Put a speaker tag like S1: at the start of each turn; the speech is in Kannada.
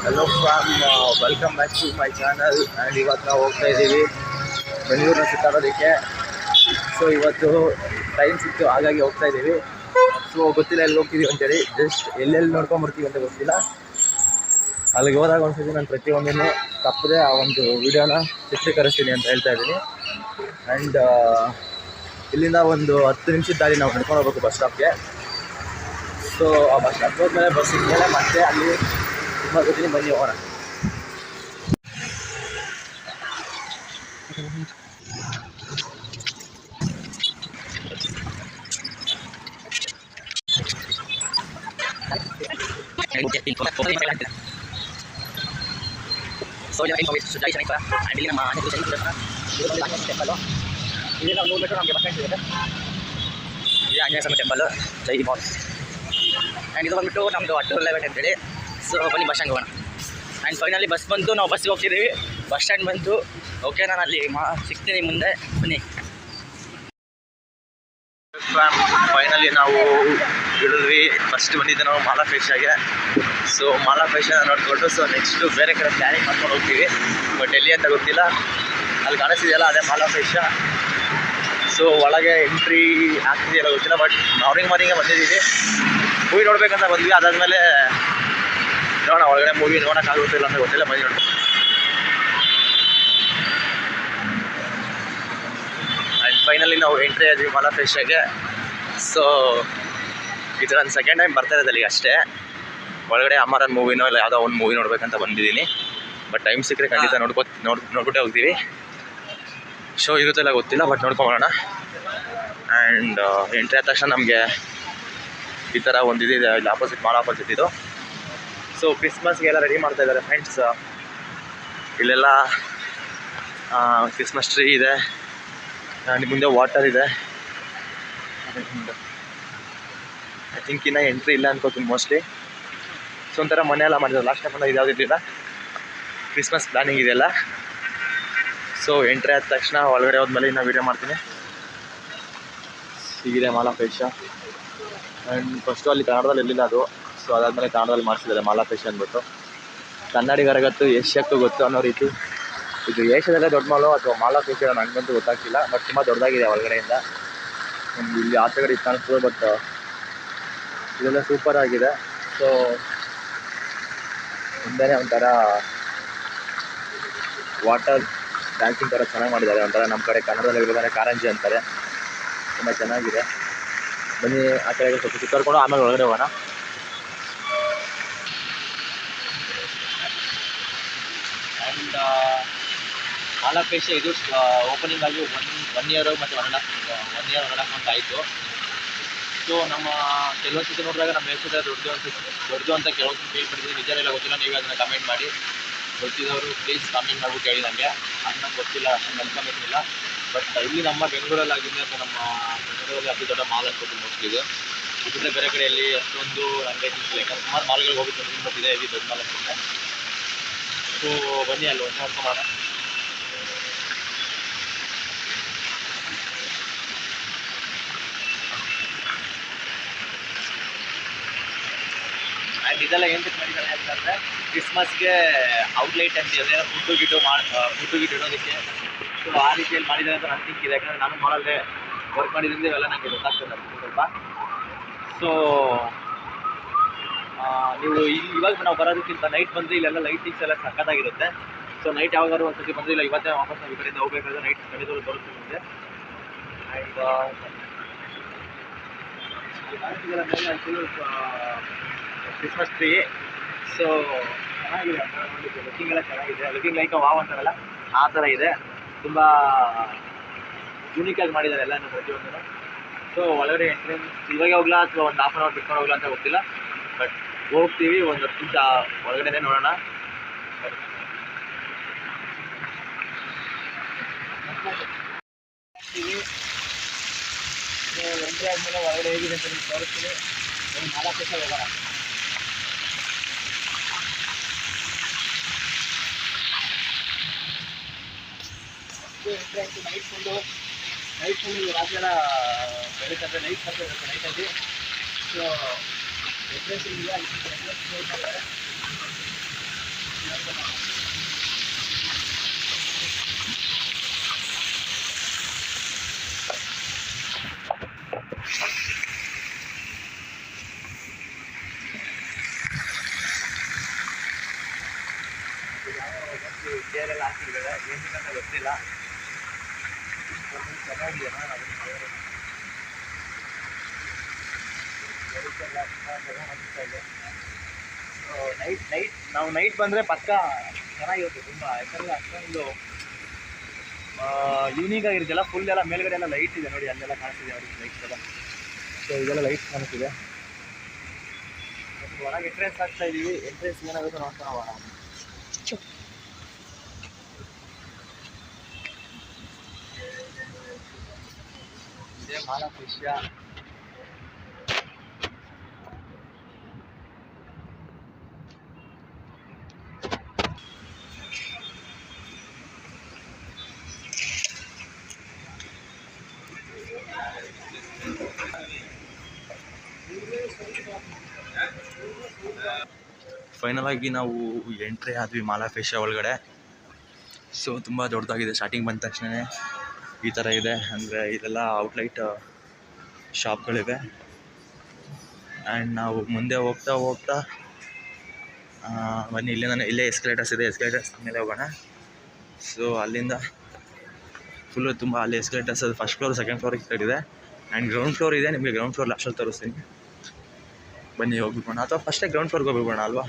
S1: Hello from welcome back to my channel. And ಇವತ್ತು ನಾವು ಹೋಗ್ತಾ ಇದ್ದೀವಿ ಬೆಂಗಳೂರನ್ನ ಸುತ್ತಾಡೋದಕ್ಕೆ. ಸೊ ಇವತ್ತು ಟೈಮ್ ಸಿಕ್ತು, ಹಾಗಾಗಿ ಹೋಗ್ತಾ ಇದ್ದೀವಿ. ಸೊ ಗೊತ್ತಿಲ್ಲ ಎಲ್ಲಿ ಹೋಗ್ತೀವಿ ಅಂತೇಳಿ, ಜಸ್ಟ್ ಎಲ್ಲೆಲ್ಲಿ ನೋಡ್ಕೊಂಬರ್ತೀವಿ ಅಂತ ಗೊತ್ತಿಲ್ಲ. ಅಲ್ಲಿಗೆ ಹೋದಾಗ ಒಂದ್ಸತಿ ನಾನು ಪ್ರತಿಯೊಂದನ್ನು ತಪ್ಪದೆ ಆ ಒಂದು ವಿಡಿಯೋನ ಚಿತ್ರೀಕರಿಸ್ತೀನಿ ಅಂತ ಹೇಳ್ತಾ ಇದ್ದೀನಿ. ಆ್ಯಂಡ್ ಇಲ್ಲಿಂದ ಒಂದು 10 ನಿಮಿಷದ ದಾರಿ ನಾವು ನಡ್ಕೊಂಡು ಹೋಗ್ಬೇಕು ಬಸ್ ಸ್ಟಾಪ್ಗೆ. ಸೊ ಆ ಬಸ್ ಸ್ಟಾಪ್ ಹೋದ್ಮೇಲೆ ಬಸ್ ಸಿಗ್ಮೇಲೆ ಮತ್ತೆ ಅಲ್ಲಿ ಬರ್ತೀನಿ, ಬನ್ನಿ ಹೋಗೋಣ. ಇಲ್ಲಿ ನಮ್ಮ ಇಲ್ಲಿ ನಾವು 100 ಮೀಟರ್ ನಮಗೆ ಬಸ್ ಸ್ಟ್ಯಾಂಡ್ ಸಿಗುತ್ತೆ. ಇದು ಆಂಜನೇಯ ಸ್ವಾಮಿ ಟೆಂಪಲ್, ಜೈ ಮಾಲ್. ಆ್ಯಂಡ್ ಇದು ಬಂದುಬಿಟ್ಟು ನಮ್ಮದು 11 ಅಂತೇಳಿ. ಸೊ ಬನ್ನಿ ಬಸ್ ಸ್ಟ್ಯಾಂಡ್ ಹೋಗೋಣ. ಆ್ಯಂಡ್ ಫೈನಲಿ ಬಸ್ ಬಂತು, ನಾವು ಬಸ್ಸಿಗೆ ಹೋಗ್ತಿದ್ದೀವಿ. ಬಸ್ ಸ್ಟ್ಯಾಂಡ್ ಬಂತು. ಓಕೆ, ನಾನು ಅಲ್ಲಿ ಸಿಗ್ತೀನಿ ಮುಂದೆ, ಬನ್ನಿ. ಫೈನಲಿ ನಾವು ಇಳಿದ್ವಿ. ಫಸ್ಟ್ ಬಂದಿದ್ದೆ ನಾವು ಮಾಲಾಫೇಶಾಗೆ. ಸೊ ಮಾಲಾಫೇಶನ ನೋಡಿಕೊಂಡು ಸೊ ನೆಕ್ಸ್ಟು ಬೇರೆ ಕಡೆ ಪ್ಲ್ಯಾನಿಂಗ್ ಮಾಡ್ಕೊಂಡು ಹೋಗ್ತೀವಿ. ಬಟ್ ಎಲ್ಲಿ ಅಂತ ಗೊತ್ತಿಲ್ಲ. ಅಲ್ಲಿ ಕಾಣಿಸ್ತಿದೆಯಲ್ಲ, ಅದೇ ಮಾಲಾಫೇಶ. ಸೊ ಒಳಗೆ ಎಂಟ್ರಿ ಆಗ್ತಿದೆಯಲ್ಲ ಗೊತ್ತಿಲ್ಲ. ಬಟ್ ಮಾರ್ನಿಂಗ್ ಬಂದಿದ್ದೀವಿ. ಮೂವಿ ನೋಡ್ಬೇಕಂತ ಬಂದ್ವಿ. ಅದಾದಮೇಲೆ ನೋಡೋಣ, ಒಳಗಡೆ ಮೂವಿ ನೋಡೋಕ್ಕಾಗುತ್ತಿಲ್ಲ ಅಂತ ಗೊತ್ತಿಲ್ಲ, ಬನ್ನಿ ನೋಡ್ಬೇಕು. ಆ್ಯಂಡ್ ಫೈನಲಿ ನಾವು ಎಂಟ್ರಿ ಆದ್ವಿ ಮಾಲಾಫೇಶಾಗೆ. ಸೊ ಇದು ನಾನು ಸೆಕೆಂಡ್ ಟೈಮ್ ಬರ್ತಾ ಇರೋದು ಅಲ್ಲಿಗೆ ಅಷ್ಟೇ. ಒಳಗಡೆ ಅಮರನ್ ಮೂವಿನೋ ಇಲ್ಲ ಯಾವುದೋ ಒಂದು ಮೂವಿ ನೋಡ್ಬೇಕಂತ ಬಂದಿದ್ದೀನಿ. ಬಟ್ ಟೈಮ್ ಸಿಕ್ಕರೆ ಖಂಡಿತ ನೋಡ್ಬಿಟ್ಟೆ ಹೋಗ್ತೀವಿ. ಶೋ ಇರುತ್ತೆಲ್ಲ ಗೊತ್ತಿಲ್ಲ, ಬಟ್ ನೋಡ್ಕೊಂಬರೋಣ. ಆ್ಯಂಡ್ ಎಂಟ್ರಿ ಆದ ತಕ್ಷಣ ನಮಗೆ ಈ ಥರ ಒಂದಿದೆ, ಇಲ್ಲಿ ಮಾಲ್ ಆಪೋಸಿಟ್ ಇದು. ಸೊ ಕ್ರಿಸ್ಮಸ್ಗೆಲ್ಲ ರೆಡಿ ಮಾಡ್ತಾ ಇದ್ದಾರೆ ಫ್ರೆಂಡ್ಸ್. ಇಲ್ಲೆಲ್ಲ ಕ್ರಿಸ್ಮಸ್ ಟ್ರೀ ಇದೆ. ಆ್ಯಂಡ್ ಮುಂದೆ ವಾಟರ್ ಇದೆ. ಐ ಥಿಂಕ್ ಇನ್ನೂ ಎಂಟ್ರಿ ಇಲ್ಲ ಅನ್ಕೋತೀನಿ ಮೋಸ್ಟ್ಲಿ. ಸೊ ಒಂಥರ ಮನೆ ಎಲ್ಲ ಮಾಡಿದ್ರು. ಲಾಸ್ಟ್ ಟೈಮ್ ಇದು ಯಾವುದೂ ಇರಲಿಲ್ಲ, ಕ್ರಿಸ್ಮಸ್ ಪ್ಲಾನಿಂಗ್ ಇದೆಯಲ್ಲ. ಸೊ ಎಂಟ್ರಿ ಆದ ತಕ್ಷಣ ಒಳಗಡೆ ಹೋದ್ಮೇಲೆ ಇನ್ನೂ ವೀಡಿಯೋ ಮಾಡ್ತೀನಿ. ಹೀಗಿದೆ ಮಾಲಾಫೇಶ. ಆ್ಯಂಡ್ ಫಸ್ಟು ಅಲ್ಲಿ ಕನ್ನಡದಲ್ಲಿ ಇರಲಿಲ್ಲ ಅದು. ಸೊ ಅದಾದಮೇಲೆ ಕನ್ನಡದಲ್ಲಿ ಮಾಡಿಸಿದ್ದಾರೆ ಮಾಲಾಫೇಶ ಅಂದ್ಬಿಟ್ಟು. ಕನ್ನಡಿಗರಿಗತ್ತು ಏಷ್ಯಾಕ್ಕೂ ಗೊತ್ತು ಅನ್ನೋ ರೀತಿ. ಇದು ಏಷ್ಯಾದಲ್ಲೇ ದೊಡ್ಡ ಮಾಲು ಅಥವಾ ಮಾಲಾಫೇಶ ನನಗಂತೂ ಗೊತ್ತಾಗ್ತಿಲ್ಲ. ಬಟ್ ತುಂಬ ದೊಡ್ಡದಾಗಿದೆ ಒಳಗಡೆಯಿಂದ. ಇಲ್ಲಿ ಆಚೆಗಡೆ ಇದು ಕಾಣಿಸ್ತದೆ, ಬಟ್ ಇದೆಲ್ಲ ಸೂಪರ್ ಆಗಿದೆ. ಸೊ ಮುಂದೆನೇ ಒಂಥರ ವಾಟರ್ ಡ್ಯಾನ್ಸಿಂಗ್ ಥರ ಚೆನ್ನಾಗಿ ಮಾಡಿದ್ದಾರೆ. ಒಂಥರ ನಮ್ಮ ಕಡೆ ಕನ್ನಡದಲ್ಲಿ ಇರೋದಾದ್ರೆ ಕಾರಂಜಿ ಅಂತಾರೆ. ತುಂಬ ಚೆನ್ನಾಗಿದೆ. ಬನ್ನಿ ಆ ಕಡೆಗೆ ಸ್ವಲ್ಪ ಸುತ್ತಾಡ್ಕೊಂಡು ಆಮೇಲೆ ಒಳಗಡೆ ಹೋಗೋಣ. ಆ್ಯಂಡ್ ಮಾಲಾಫೇಶ ಇದು ಓಪನಿಂಗ್ ಆಗಿ ಒನ್ ಇಯರ್ ಮತ್ತು 1.5 ಮಂತ್ ಆಯಿತು. ಸೊ ನಮ್ಮ ಕೆಲವೊಂದು ಸತಿ ನೋಡಿದಾಗ ನಮ್ಮ ಹೆಸರು ದೊಡ್ಡದು ಅಂತ ಕೆಲವೊಂದು ಫೀಲ್ ಪಡ್ತಿದ್ದೀನಿ. ನಿಜನೆಲ್ಲ ಗೊತ್ತಿಲ್ಲ, ನೀವೇ ಅದನ್ನು ಕಮೆಂಟ್ ಮಾಡಿ. ಗೊತ್ತಿದ್ದವರು ಪ್ಲೀಸ್ ಕಮೆಂಟ್ ಮಾಡ್ಬಿಟ್ಟು ಹೇಳಿ ನನಗೆ. ಅದು ನಂಗೆ ಗೊತ್ತಿಲ್ಲ, ಅಷ್ಟು ಕನ್ಫರ್ಮೇಷನ್ ಇಲ್ಲ. ಬಟ್ ಇಲ್ಲಿ ನಮ್ಮ ಬೆಂಗಳೂರಲ್ಲಿ ಆಗಿದೆ, ಅಥವಾ ನಮ್ಮ ಬೆಂಗಳೂರಲ್ಲಿ ಅತಿ ದೊಡ್ಡ ಮಾಲ್ ಅನ್ಕೋತೀನಿ ಮೋಸ್ಟ್ಲಿ ಇದು. ಇದರಿಂದ ಬೇರೆ ಕಡೆಯಲ್ಲಿ ಅಷ್ಟೊಂದು ನನಗೆ ಇಲ್ಲ. ಸುಮಾರು ಮಾಲ್ಗಳಿಗೆ ಹೋಗಿ ಬಂದಿದ್ದೀನಿ, ಬಟ್ ಇದೆ ಇಲ್ಲಿ ದೊಡ್ಡ ಮಾಲ್ ಅನ್ಸುತ್ತೆ. ಸೊ ಬನ್ನಿ ಅಲ್ಲಿ ಒಂದು ನೋಡ್ಕೊಂಬಾರ. ಆ್ಯಂಡ್ ಇದೆಲ್ಲ ಏನಕ್ಕೆ ಮಾಡಿದ್ದಾರೆ ಅಂತಂದರೆ ಕ್ರಿಸ್ಮಸ್ಗೆ ಔಟ್ಲೈಟ್ ಅಂತ ಅದೇನೋ ಫುಡ್ಡು ಗಿಟ್ಟು ಇಡೋದಕ್ಕೆ. ಸೊ ಆ ರೀತಿಯಲ್ಲಿ ಮಾಡಿದ್ದಾರೆ ಅಂತ ನಾನು ಥಿಂಕ್ ಇದೆ. ಯಾಕಂದರೆ ನಾನು ಮಾಲಲ್ಲೇ ವರ್ಕ್ ಮಾಡಿದ್ರಿಂದ ಇವೆಲ್ಲ ನನಗೆ ಗೊತ್ತಾಗ್ತದೆ ಸ್ವಲ್ಪ. ಸೊ ನೀವು ಇವಾಗ ನಾವು ಬರೋದಕ್ಕಿಂತ ನೈಟ್ ಬಂದರೆ ಇಲ್ಲೆಲ್ಲ ಲೈಟಿಂಗ್ಸ್ ಎಲ್ಲ ಸಕ್ಕತ್ತಾಗಿರುತ್ತೆ. ಸೊ ನೈಟ್ ಯಾವಾಗಾದ್ರು ಒಂದು ಸತಿ ಬಂದರೆ ಇಲ್ಲ, ಇವತ್ತೇ ವಾಪಸ್ ನಾವು ಈ ಕಡೆಯಿಂದ ಹೋಗ್ಬೇಕಾದ್ರೆ ನೈಟ್ ಖಂಡಿತವಾಗ್ಲೂ ಬರುತ್ತೆ ಮುಂದೆ. And Christmas tree. ಸೊ ಚೆನ್ನಾಗಿದೆ, ಲುಕಿಂಗ್ ಎಲ್ಲ ಚೆನ್ನಾಗಿದೆ. ಲುಕಿಂಗ್ ಲೈಕ್ ವಾವ್ ಅಂತಾರಲ್ಲ ಆ ಥರ ಇದೆ. ತುಂಬ ಯೂನಿಕಾಗಿ ಮಾಡಿದ್ದಾರೆ ಎಲ್ಲನೂ ಪ್ರತಿಯೊಂದೂ. ಸೊ ಒಳಗಡೆ ಎಂಟ್ರೆನ್ಸ್ ಇವಾಗ ಹೋಗ್ಲಾ ಅಥವಾ ಒಂದು ಹಾಫ್ ಆನ್ ಅವರ್ ಬಿಟ್ಕೊಂಡು ಹೋಗ್ಲಾ ಅಂತ ಗೊತ್ತಿಲ್ಲ. ಬಟ್ ಹೋಗ್ತೀವಿ, ಒಂದು 10 ನಿಮಿಷ ಒಳಗಡೆ ನೋಡೋಣ. ಎಂಟ್ರಿ ಆದಮೇಲೆ ಒಳಗಡೆ ಹೇಗಿದೆ ಅಂತ ನಿಮ್ಗೆ ತೋರಿಸ್ತೀನಿ. ಒಂದು 4 ನಿಮಿಷ ಹೋಗೋಣ. ಎಂಟ್ರಿ ಆಯಿತು. ನೈಟ್ ಫುಲ್ಲು ರಾತ್ರಿ ಎಲ್ಲ ಬೆಳೀತಂದರೆ ನೈಟ್ ಬರ್ತದೆ ನೈಟಲ್ಲಿ. ಸೊ ಎಂಟ್ರೆನ್ಸ್ ಇಲ್ಲ, ಚೇರ್ ಎಲ್ಲ ಹಾಕಿದ್ದಾರೆ, ಏನಂತ ಗೊತ್ತಿಲ್ಲ. ಚೆನ್ನಾಗಿದೆಯಾ ನಾವು ನೈಟ್ ಬಂದರೆ ಪಕ್ಕ ಚೆನ್ನಾಗಿರುತ್ತೆ ತುಂಬ. ಯಾಕಂದರೆ ಅಷ್ಟೊಂದು ಯೂನಿಕ್ ಆಗಿರುತ್ತಲ್ಲ, ಫುಲ್ ಎಲ್ಲ ಮೇಲ್ಗಡೆ ಎಲ್ಲ ಲೈಟ್ ಇದೆ ನೋಡಿ, ಅಲ್ಲೆಲ್ಲ ಕಾಣಿಸ್ತಿದೆ ನೋಡಿ ಲೈಟ್ಸ್ ಎಲ್ಲ. ಸೊ ಇದೆಲ್ಲ ಲೈಟ್ ಕಾಣಿಸ್ತಿದೆ. ಒಳಗೆ ಎಂಟ್ರೆನ್ಸ್ ಆಗ್ತಾ ಇದೀವಿ. ಎಂಟ್ರೆನ್ಸ್ ಏನಾಗುತ್ತೆ ನೋಡ್ತಾ ಹೋಗೋಣ. ಇದೇ ಮಾಲಾಫಿಷ. ಫೈನಲ್ ಆಗಿ ನಾವು ಎಂಟ್ರಿ ಆದ್ವಿ ಮಾಲಾಫಿಷ ಒಳಗಡೆ. ಸೊ ತುಂಬ ದೊಡ್ಡದಾಗಿದೆ. ಸ್ಟಾರ್ಟಿಂಗ್ ಬಂದ ತಕ್ಷಣ ಈ ಥರ ಇದೆ. ಅಂದರೆ ಇದೆಲ್ಲ ಔಟ್ಲೈಟ್ ಶಾಪ್ಗಳಿವೆ. ಆ್ಯಂಡ್ ನಾವು ಮುಂದೆ ಹೋಗ್ತಾ ಹೋಗ್ತಾ ಬನ್ನಿ, ಇಲ್ಲೇ ಎಸ್ಕಲೇಟರ್ಸ್ ಇದೆ. ಎಸ್ಕಲೇಟರ್ಸ್ ಮೇಲೆ ಹೋಗೋಣ. ಸೊ ಅಲ್ಲಿಂದ ಫುಲ್ಲು ತುಂಬ ಅಲ್ಲಿ ಎಸ್ಕಲೇಟರ್ಸ್ ಅದು ಫಸ್ಟ್ ಫ್ಲೋರ್, ಸೆಕೆಂಡ್ ಫ್ಲೋರಿಗೆ ಕಟ್ಟಿದೆ. ಆ್ಯಂಡ್ ಗ್ರೌಂಡ್ ಫ್ಲೋರ್ ಇದೆ. ನಿಮಗೆ ಗ್ರೌಂಡ್ ಫ್ಲೋರ್ ಲಾಸ್ಟಲ್ಲಿ ತೋರಿಸ್ತೀನಿ, ಬನ್ನಿ ಹೋಗ್ಬಿಡೋಣ. ಅಥವಾ ಫಸ್ಟೇ ಗ್ರೌಂಡ್ ಫ್ಲೋರ್ಗೆ ಹೋಗ್ಬಿಡೋಣ ಅಲ್ವಾ.